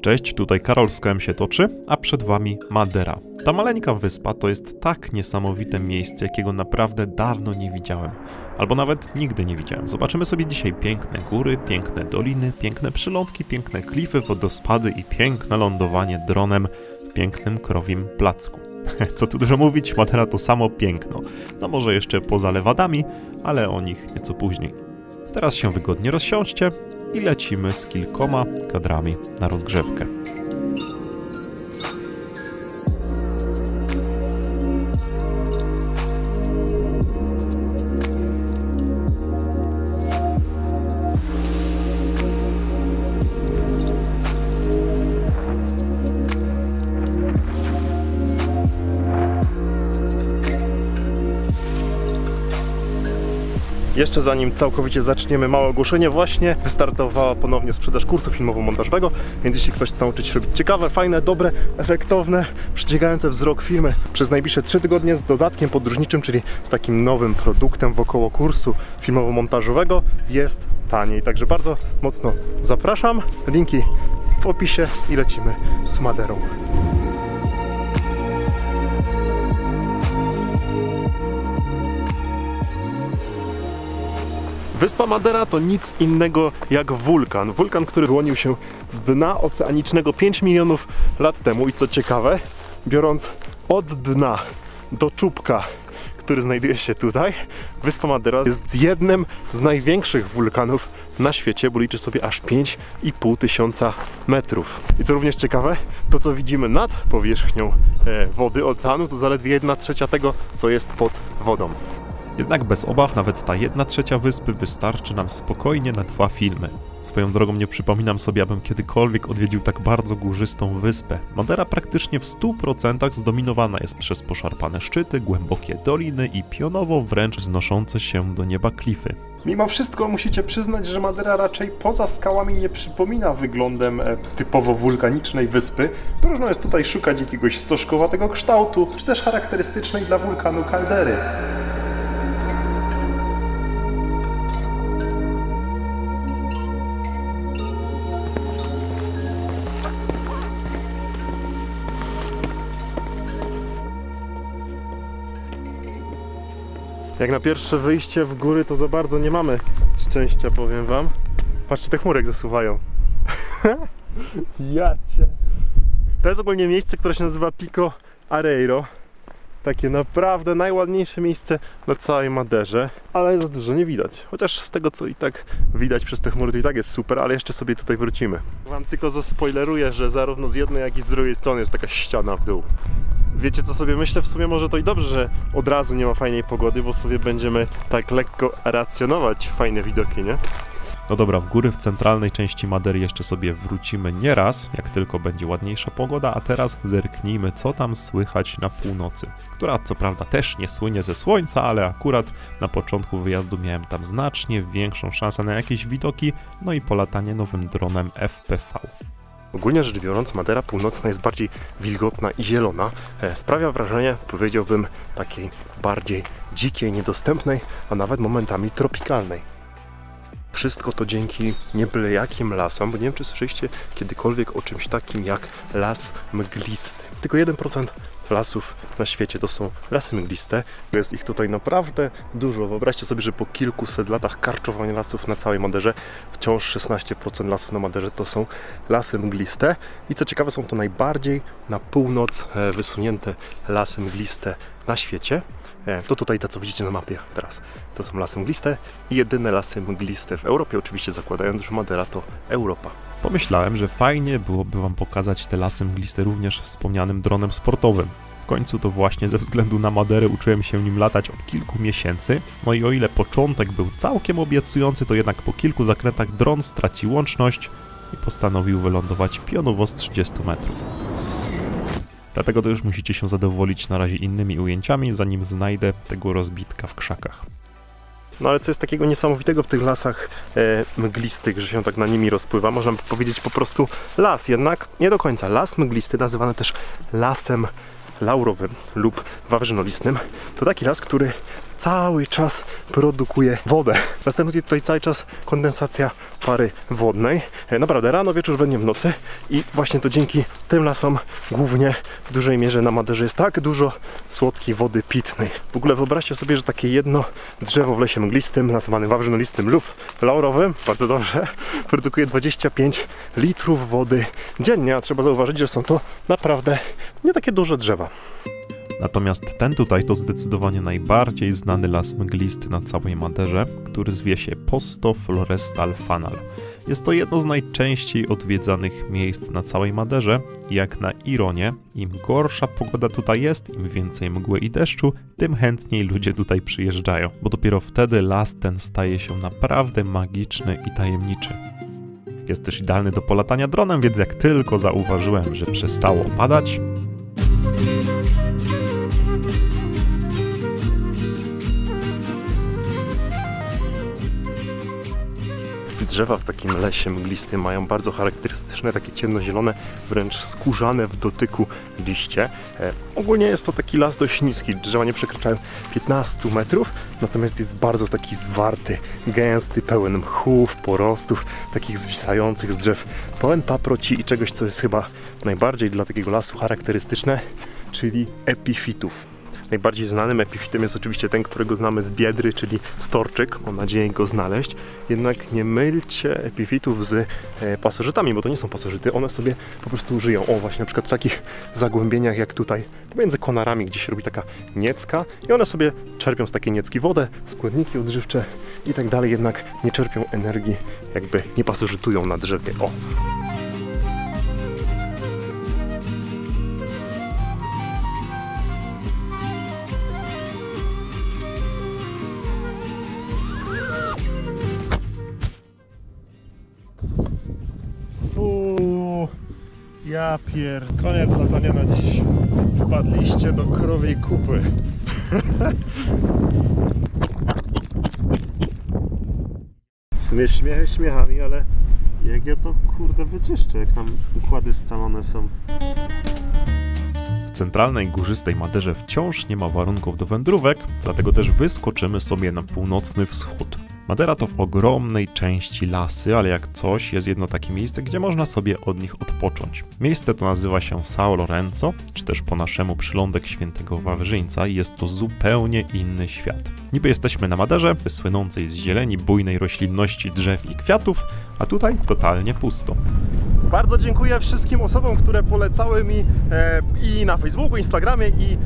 Cześć, tutaj Karol z Kołem się toczy, a przed wami Madera. Ta maleńka wyspa to jest tak niesamowite miejsce, jakiego naprawdę dawno nie widziałem. Albo nawet nigdy nie widziałem. Zobaczymy sobie dzisiaj piękne góry, piękne doliny, piękne przylądki, piękne klify, wodospady i piękne lądowanie dronem w pięknym krowim placku. Co tu dużo mówić, Madera to samo piękno. No może jeszcze poza lewadami, ale o nich nieco później. Teraz się wygodnie rozsiądźcie i lecimy z kilkoma kadrami na rozgrzewkę. Jeszcze zanim całkowicie zaczniemy, małe ogłoszenie. Właśnie wystartowała ponownie sprzedaż kursu filmowo-montażowego, więc jeśli ktoś chce nauczyć się robić ciekawe, fajne, dobre, efektowne, przyciągające wzrok filmy przez najbliższe 3 tygodnie z dodatkiem podróżniczym, czyli z takim nowym produktem wokoło kursu filmowo-montażowego, jest taniej. Także bardzo mocno zapraszam. Linki w opisie i lecimy z Maderą. Wyspa Madera to nic innego jak wulkan. Wulkan, który wyłonił się z dna oceanicznego 5 milionów lat temu. I co ciekawe, biorąc od dna do czubka, który znajduje się tutaj, Wyspa Madera jest jednym z największych wulkanów na świecie, bo liczy sobie aż 5,5 tysiąca metrów. I co również ciekawe, to co widzimy nad powierzchnią wody oceanu, to zaledwie 1/3 tego, co jest pod wodą. Jednak bez obaw nawet ta 1/3 wyspy wystarczy nam spokojnie na 2 filmy. Swoją drogą nie przypominam sobie, abym kiedykolwiek odwiedził tak bardzo górzystą wyspę. Madera praktycznie w 100% zdominowana jest przez poszarpane szczyty, głębokie doliny i pionowo wręcz wznoszące się do nieba klify. Mimo wszystko musicie przyznać, że Madera raczej poza skałami nie przypomina wyglądem typowo wulkanicznej wyspy. Próżno jest tutaj szukać jakiegoś stożkowatego kształtu, czy też charakterystycznej dla wulkanu kaldery. Jak na pierwsze wyjście w góry, to za bardzo nie mamy szczęścia, powiem wam. Patrzcie, te chmurek zasuwają. Jacie. To jest ogólnie miejsce, które się nazywa Pico Arreiro. Takie naprawdę najładniejsze miejsce na całej Maderze, ale za dużo nie widać. Chociaż z tego, co i tak widać przez te chmury, to i tak jest super, ale jeszcze sobie tutaj wrócimy. Wam tylko zaspoileruję, że zarówno z jednej, jak i z drugiej strony jest taka ściana w dół. Wiecie, co sobie myślę? W sumie może to i dobrze, że od razu nie ma fajnej pogody, bo sobie będziemy tak lekko racjonować fajne widoki, nie? No dobra, w góry w centralnej części Madery jeszcze sobie wrócimy nieraz, jak tylko będzie ładniejsza pogoda, a teraz zerknijmy, co tam słychać na północy, która co prawda też nie słynie ze słońca, ale akurat na początku wyjazdu miałem tam znacznie większą szansę na jakieś widoki, no i polatanie nowym dronem FPV. Ogólnie rzecz biorąc, Madera Północna jest bardziej wilgotna i zielona. Sprawia wrażenie, powiedziałbym, takiej bardziej dzikiej, niedostępnej, a nawet momentami tropikalnej. Wszystko to dzięki nie byle jakim lasom, bo nie wiem, czy słyszeliście kiedykolwiek o czymś takim jak las mglisty. Tylko 1% lasów na świecie to są lasy mgliste. Jest ich tutaj naprawdę dużo. Wyobraźcie sobie, że po kilkuset latach karczowania lasów na całej Maderze wciąż 16% lasów na Maderze to są lasy mgliste. I co ciekawe, są to najbardziej na północ wysunięte lasy mgliste na świecie. To tutaj te, co widzicie na mapie teraz, to są lasy mgliste i jedyne lasy mgliste w Europie, oczywiście zakładając, że Madera to Europa. Pomyślałem, że fajnie byłoby wam pokazać te lasy mgliste również wspomnianym dronem sportowym. W końcu to właśnie ze względu na Maderę uczyłem się nim latać od kilku miesięcy, no i o ile początek był całkiem obiecujący, to jednak po kilku zakrętach dron stracił łączność i postanowił wylądować pionowo z 30 metrów. Dlatego to już musicie się zadowolić na razie innymi ujęciami, zanim znajdę tego rozbitka w krzakach. No ale co jest takiego niesamowitego w tych lasach mglistych, że się tak na nimi rozpływa? Można by powiedzieć po prostu las, jednak nie do końca. Las mglisty, nazywany też lasem laurowym lub wawrzynolistnym, to taki las, który cały czas produkuje wodę. Następuje tutaj cały czas kondensacja pary wodnej. Naprawdę rano, wieczór, we dnie, w nocy. I właśnie to dzięki tym lasom głównie w dużej mierze na Maderze jest tak dużo słodkiej wody pitnej. W ogóle wyobraźcie sobie, że takie jedno drzewo w lesie mglistym, nazywanym wawrzynolistym lub laurowym, bardzo dobrze, produkuje 25 litrów wody dziennie, a trzeba zauważyć, że są to naprawdę nie takie duże drzewa. Natomiast ten tutaj to zdecydowanie najbardziej znany las mglisty na całej Maderze, który zwie się Posto Florestal Fanal. Jest to jedno z najczęściej odwiedzanych miejsc na całej Maderze i jak na ironię, im gorsza pogoda tutaj jest, im więcej mgły i deszczu, tym chętniej ludzie tutaj przyjeżdżają, bo dopiero wtedy las ten staje się naprawdę magiczny i tajemniczy. Jest też idealny do polatania dronem, więc jak tylko zauważyłem, że przestało padać, drzewa w takim lesie mglistym mają bardzo charakterystyczne, takie ciemnozielone, wręcz skórzane w dotyku liście. Ogólnie jest to taki las dość niski, drzewa nie przekraczają 15 metrów, natomiast jest bardzo taki zwarty, gęsty, pełen mchów, porostów, takich zwisających z drzew, pełen paproci i czegoś, co jest chyba najbardziej dla takiego lasu charakterystyczne, czyli epifitów. Najbardziej znanym epifitem jest oczywiście ten, którego znamy z Biedry, czyli storczyk. Mam nadzieję go znaleźć. Jednak nie mylcie epifitów z pasożytami, bo to nie są pasożyty. One sobie po prostu żyją. O, właśnie na przykład w takich zagłębieniach jak tutaj, pomiędzy konarami, gdzie się robi taka niecka i one sobie czerpią z takiej niecki wodę, składniki odżywcze i tak dalej. Jednak nie czerpią energii, jakby nie pasożytują na drzewie. O! Ja koniec latania na dziś. Wpadliście do krowiej kupy. W sumie śmiechy śmiechami, ale jak ja to kurde wyczyszczę, jak tam układy scalone są. W centralnej górzystej Maderze wciąż nie ma warunków do wędrówek, dlatego też wyskoczymy sobie na północny wschód. Madera to w ogromnej części lasy, ale jak coś jest jedno takie miejsce, gdzie można sobie od nich odpocząć. Miejsce to nazywa się São Lourenço, czy też po naszemu przylądek Świętego Wawrzyńca i jest to zupełnie inny świat. Niby jesteśmy na Maderze, słynącej z zieleni, bujnej roślinności, drzew i kwiatów, a tutaj totalnie pusto. Bardzo dziękuję wszystkim osobom, które polecały mi i na Facebooku, Instagramie i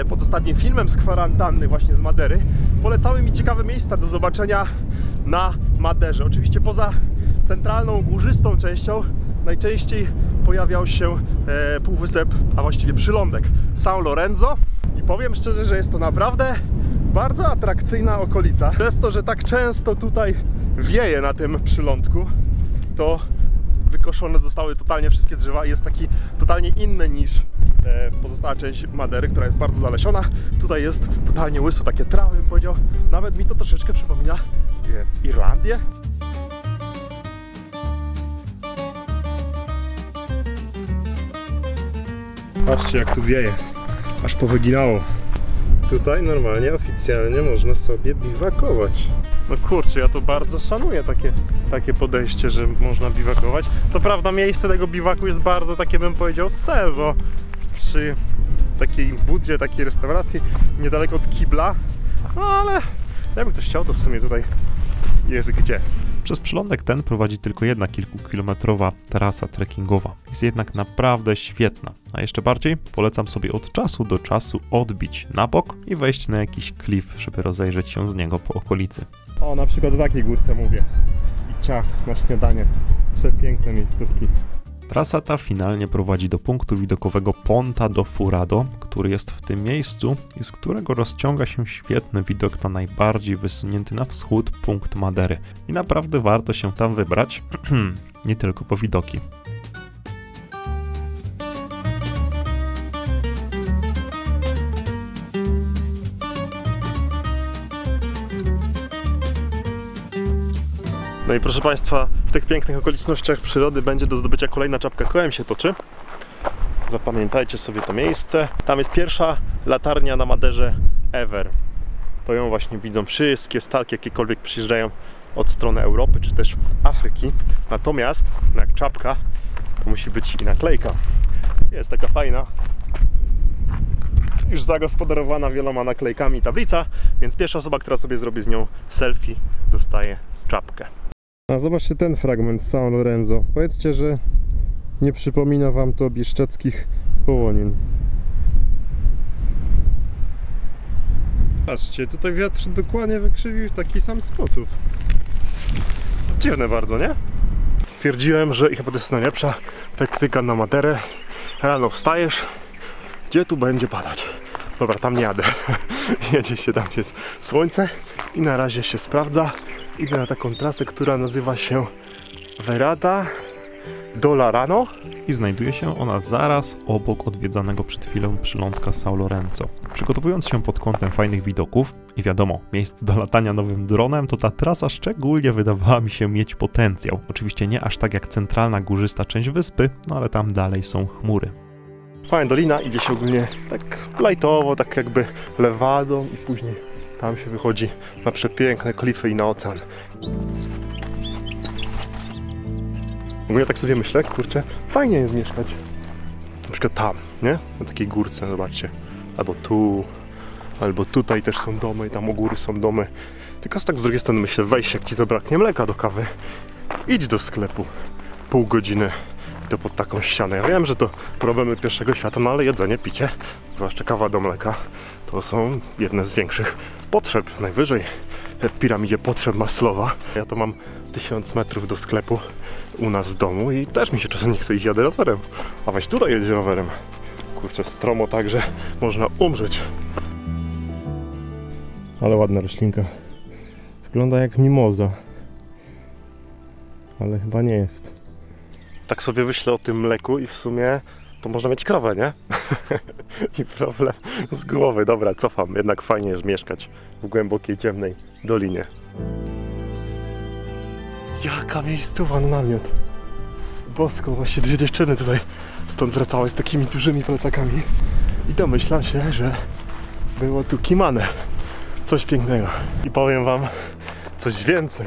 pod ostatnim filmem z kwarantanny właśnie z Madery, polecały mi ciekawe miejsca do zobaczenia na Maderze. Oczywiście poza centralną, górzystą częścią najczęściej pojawiał się półwysep, a właściwie przylądek São Lourenço i powiem szczerze, że jest to naprawdę bardzo atrakcyjna okolica. Przez to, że tak często tutaj wieje na tym przylądku, to wykoszone zostały totalnie wszystkie drzewa i jest taki totalnie inny niż pozostała część Madery, która jest bardzo zalesiona. Tutaj jest totalnie łyso, takie trawy, bym powiedział. Nawet mi to troszeczkę przypomina Irlandię. Patrzcie, jak tu wieje, aż powyginało. Tutaj normalnie, oficjalnie można sobie biwakować. No kurczę, ja to bardzo szanuję takie podejście, że można biwakować. Co prawda miejsce tego biwaku jest bardzo takie, bym powiedział, sel, bo przy takiej budzie, takiej restauracji niedaleko od kibla, no ale jakby ktoś chciał, to w sumie tutaj jest gdzie. Przez przylądek ten prowadzi tylko jedna kilkukilometrowa trasa trekkingowa. Jest jednak naprawdę świetna. A jeszcze bardziej polecam sobie od czasu do czasu odbić na bok i wejść na jakiś klif, żeby rozejrzeć się z niego po okolicy. O, na przykład o takiej górce mówię. I ciach na śniadanie. Przepiękne miejscówki. Trasa ta finalnie prowadzi do punktu widokowego Ponta do Furado, który jest w tym miejscu i z którego rozciąga się świetny widok na najbardziej wysunięty na wschód punkt Madery. I naprawdę warto się tam wybrać, nie tylko po widoki. No i proszę Państwa, w tych pięknych okolicznościach przyrody będzie do zdobycia kolejna czapka kołem się toczy. Zapamiętajcie sobie to miejsce. Tam jest pierwsza latarnia na Maderze ever. to ją właśnie widzą wszystkie statki, jakiekolwiek przyjeżdżają od strony Europy, czy też Afryki. Natomiast jak czapka, to musi być i naklejka. Jest taka fajna, już zagospodarowana wieloma naklejkami tablica, więc pierwsza osoba, która sobie zrobi z nią selfie, dostaje czapkę. A zobaczcie ten fragment z São Lourenço. Powiedzcie, że nie przypomina wam to bieszczadzkich połonin. Patrzcie, tutaj wiatr dokładnie wykrzywił w taki sam sposób. Dziwne bardzo, nie? Stwierdziłem, że i chyba to jest najlepsza taktyka na Maderę. Rano wstajesz, gdzie tu będzie padać. Dobra, tam nie jadę. Jedzie się tam, gdzie jest słońce i na razie się sprawdza. Idę na taką trasę, która nazywa się Verada do Larano. I znajduje się ona zaraz obok odwiedzanego przed chwilą przylądka São Lourenço. Przygotowując się pod kątem fajnych widoków i wiadomo, miejsc do latania nowym dronem, to ta trasa szczególnie wydawała mi się mieć potencjał. Oczywiście nie aż tak jak centralna górzysta część wyspy, no ale tam dalej są chmury. Fajna dolina, idzie się ogólnie tak lightowo, tak jakby lewadą i później tam się wychodzi na przepiękne klify i na ocean. Ogólnie tak sobie myślę, kurczę, fajnie jest mieszkać. Na przykład tam, nie? Na takiej górce, zobaczcie. Albo tu, albo tutaj też są domy, tam u góry są domy. Tylko tak z drugiej strony myślę, weź, jak ci zabraknie mleka do kawy, idź do sklepu, pół godziny i to pod taką ścianę. Ja wiem, że to problemy pierwszego świata, no ale jedzenie, picie, zwłaszcza kawa do mleka, to są jedne z większych potrzeb. Najwyżej w piramidzie potrzeb Maslowa. Ja to mam 1000 metrów do sklepu u nas w domu i też mi się czasem nie chce iść, jadę rowerem. A weź tutaj jedzie rowerem. Kurczę, stromo tak, że można umrzeć. Ale ładna roślinka. Wygląda jak mimoza. Ale chyba nie jest. Tak sobie myślę o tym mleku i w sumie to można mieć krowę, nie? I problem z głowy. Dobra, cofam. Jednak fajnie jest mieszkać w głębokiej, ciemnej dolinie. Jaka miejscowa na namiot. Bosko, właśnie 2 dziewczyny tutaj stąd wracały z takimi dużymi plecakami. I domyślam się, że było tu kimane. Coś pięknego. I powiem wam coś więcej.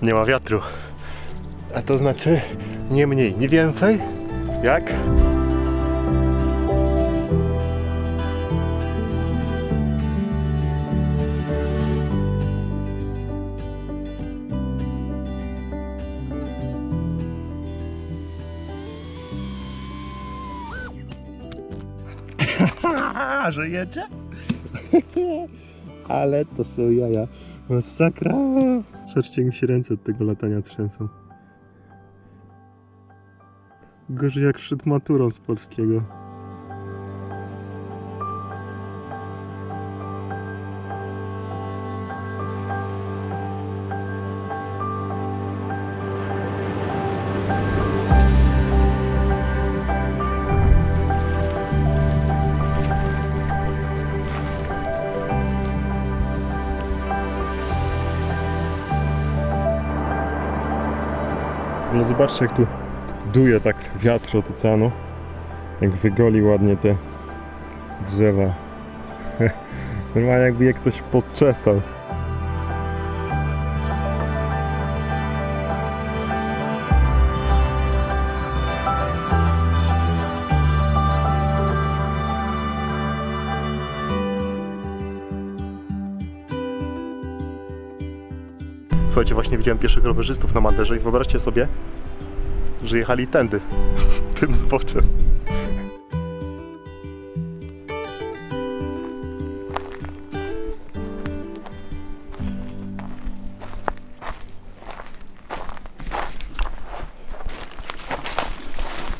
Nie ma wiatru. A to znaczy nie mniej, nie więcej. Jak? Że jedzie? Ale to są jaja. Masakra! Patrzcie, jak mi się ręce od tego latania trzęsą. Gorzej jak przed maturą z polskiego. No zobaczcie, jak tu duje tak wiatr od oceanu, jak wygoli ładnie te drzewa. Normalnie jakby je ktoś podczesał. Słuchajcie, właśnie widziałem pierwszych rowerzystów na Maderze i wyobraźcie sobie, że jechali tędy, tym zboczem.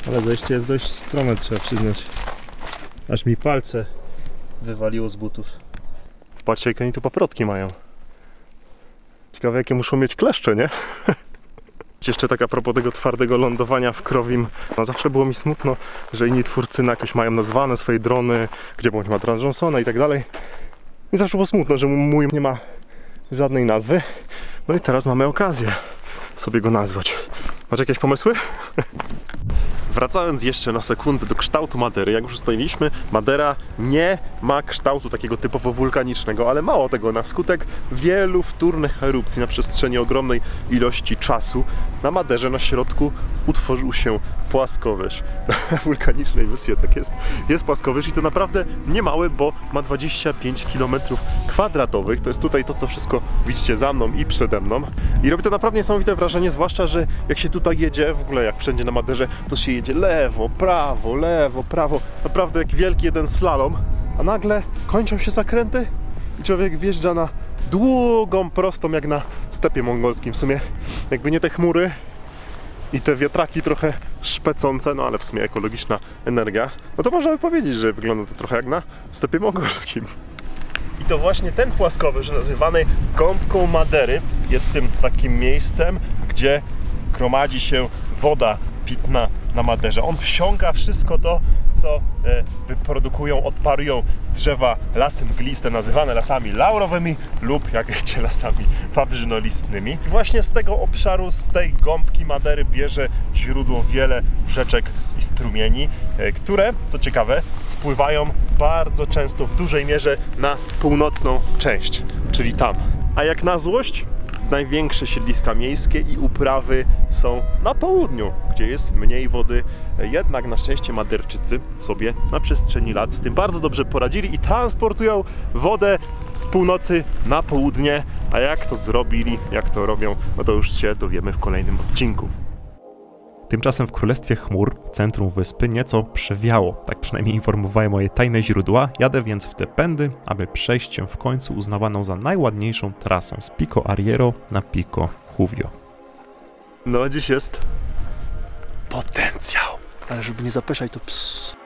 Ale zejście jest dość strome, trzeba przyznać. Aż mi palce wywaliło z butów. Patrzcie, jakie oni tu paprotki mają. Ciekawe, jakie muszą mieć kleszcze, nie? Jeszcze tak a propos tego twardego lądowania w Krowim. No zawsze było mi smutno, że inni twórcy jakoś mają nazwane swoje drony, gdzie bądź ma dron Johnsona i tak dalej. I zawsze było smutno, że mój nie ma żadnej nazwy. No i teraz mamy okazję sobie go nazwać. Masz jakieś pomysły? Wracając jeszcze na sekundę do kształtu Madery, jak już ustaliliśmy, Madera nie ma kształtu takiego typowo wulkanicznego, ale mało tego, na skutek wielu wtórnych erupcji na przestrzeni ogromnej ilości czasu na Maderze na środku utworzył się płaskowyż. Na wulkanicznej wyspie tak jest płaskowyż i to naprawdę nie mały, bo ma 25 km². To jest tutaj to, co wszystko widzicie za mną i przede mną. I robi to naprawdę niesamowite wrażenie, zwłaszcza, że jak się tutaj jedzie, w ogóle jak wszędzie na Maderze, to się jedzie lewo, prawo, naprawdę jak wielki jeden slalom, a nagle kończą się zakręty i człowiek wjeżdża na długą, prostą, jak na stepie mongolskim. W sumie jakby nie te chmury i te wiatraki trochę szpecące, no ale w sumie ekologiczna energia, no to można by powiedzieć, że wygląda to trochę jak na stepie mongolskim. I to właśnie ten płaskowyż, nazywany gąbką Madery, jest tym takim miejscem, gdzie gromadzi się woda pitna na Maderze. On wsiąka wszystko to, co wyprodukują, odparują drzewa, lasy mgliste, nazywane lasami laurowymi lub, jak wiecie, lasami wawrzynolistnymi. I właśnie z tego obszaru, z tej gąbki Madery bierze źródło wiele rzeczek i strumieni, które, co ciekawe, spływają bardzo często w dużej mierze na północną część, czyli tam. A jak na złość, największe siedliska miejskie i uprawy są na południu, gdzie jest mniej wody. Jednak na szczęście Maderczycy sobie na przestrzeni lat z tym bardzo dobrze poradzili i transportują wodę z północy na południe. A jak to zrobili, jak to robią, no to już się dowiemy w kolejnym odcinku. Tymczasem w Królestwie Chmur, centrum wyspy, nieco przewiało. Tak przynajmniej informowały moje tajne źródła. Jadę więc w te pędy, aby przejść się w końcu uznawaną za najładniejszą trasą z Pico Arriero na Pico Juvio. No dziś jest potencjał, ale żeby nie zapeszać, to psss.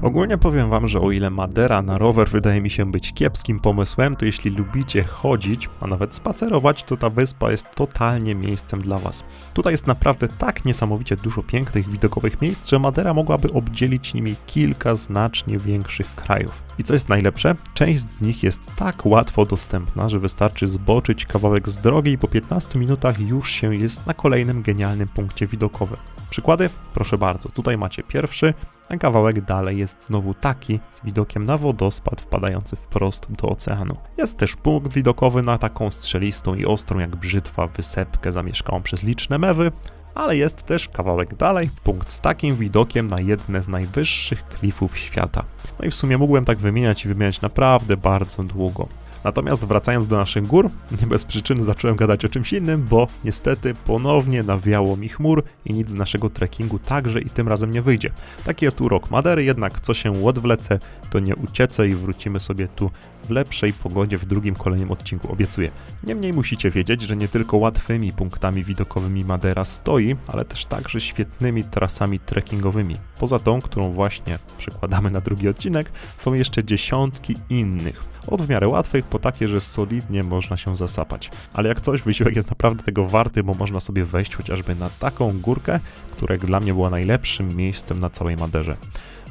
Ogólnie powiem wam, że o ile Madera na rower wydaje mi się być kiepskim pomysłem, to jeśli lubicie chodzić, a nawet spacerować, to ta wyspa jest totalnie miejscem dla was. Tutaj jest naprawdę tak niesamowicie dużo pięknych, widokowych miejsc, że Madera mogłaby obdzielić nimi kilka znacznie większych krajów. I co jest najlepsze, część z nich jest tak łatwo dostępna, że wystarczy zboczyć kawałek z drogi i po 15 minutach już się jest na kolejnym genialnym punkcie widokowym. Przykłady? Proszę bardzo, tutaj macie pierwszy, a kawałek dalej jest znowu taki z widokiem na wodospad wpadający wprost do oceanu. Jest też punkt widokowy na taką strzelistą i ostrą jak brzytwa wysepkę zamieszkałą przez liczne mewy, ale jest też kawałek dalej punkt z takim widokiem na jedne z najwyższych klifów świata. No i w sumie mógłbym tak wymieniać i wymieniać naprawdę bardzo długo. Natomiast wracając do naszych gór, nie bez przyczyny zacząłem gadać o czymś innym, bo niestety ponownie nawiało mi chmur i nic z naszego trekkingu także i tym razem nie wyjdzie. Taki jest urok Madery, jednak co się odwlecę, to nie uciecę i wrócimy sobie tu w lepszej pogodzie w drugim kolejnym odcinku, obiecuję. Niemniej musicie wiedzieć, że nie tylko łatwymi punktami widokowymi Madera stoi, ale też także świetnymi trasami trekkingowymi. Poza tą, którą właśnie przekładamy na drugi odcinek, są jeszcze dziesiątki innych. Od w miarę łatwych po takie, że solidnie można się zasapać. Ale jak coś, wysiłek jest naprawdę tego warty, bo można sobie wejść chociażby na taką górkę, która dla mnie była najlepszym miejscem na całej Maderze.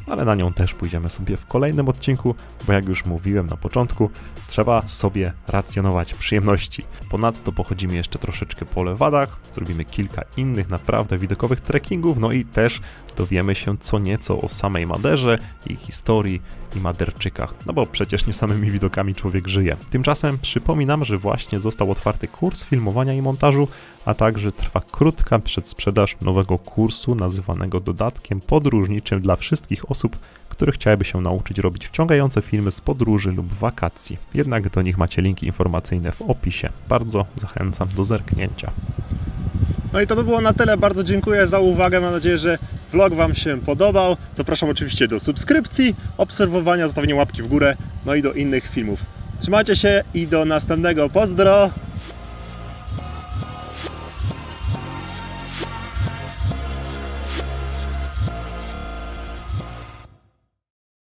Ale na nią też pójdziemy sobie w kolejnym odcinku, bo jak już mówiłem na początku, trzeba sobie racjonować przyjemności. Ponadto pochodzimy jeszcze troszeczkę po Lewadach, zrobimy kilka innych naprawdę widokowych trekkingów, no i też dowiemy się co nieco o samej Maderze, jej historii i Maderczykach, no bo przecież nie samymi widokami człowiek żyje. Tymczasem przypominam, że właśnie został otwarty kurs filmowania i montażu, a także trwa krótka przedsprzedaż nowego kursu nazywanego dodatkiem podróżniczym dla wszystkich osób, które chciałyby się nauczyć robić wciągające filmy z podróży lub wakacji. Jednak do nich macie linki informacyjne w opisie. Bardzo zachęcam do zerknięcia. No i to by było na tyle. Bardzo dziękuję za uwagę. Mam nadzieję, że vlog wam się podobał. Zapraszam oczywiście do subskrypcji, obserwowania, zostawienia łapki w górę, no i do innych filmów. Trzymajcie się i do następnego. Pozdro!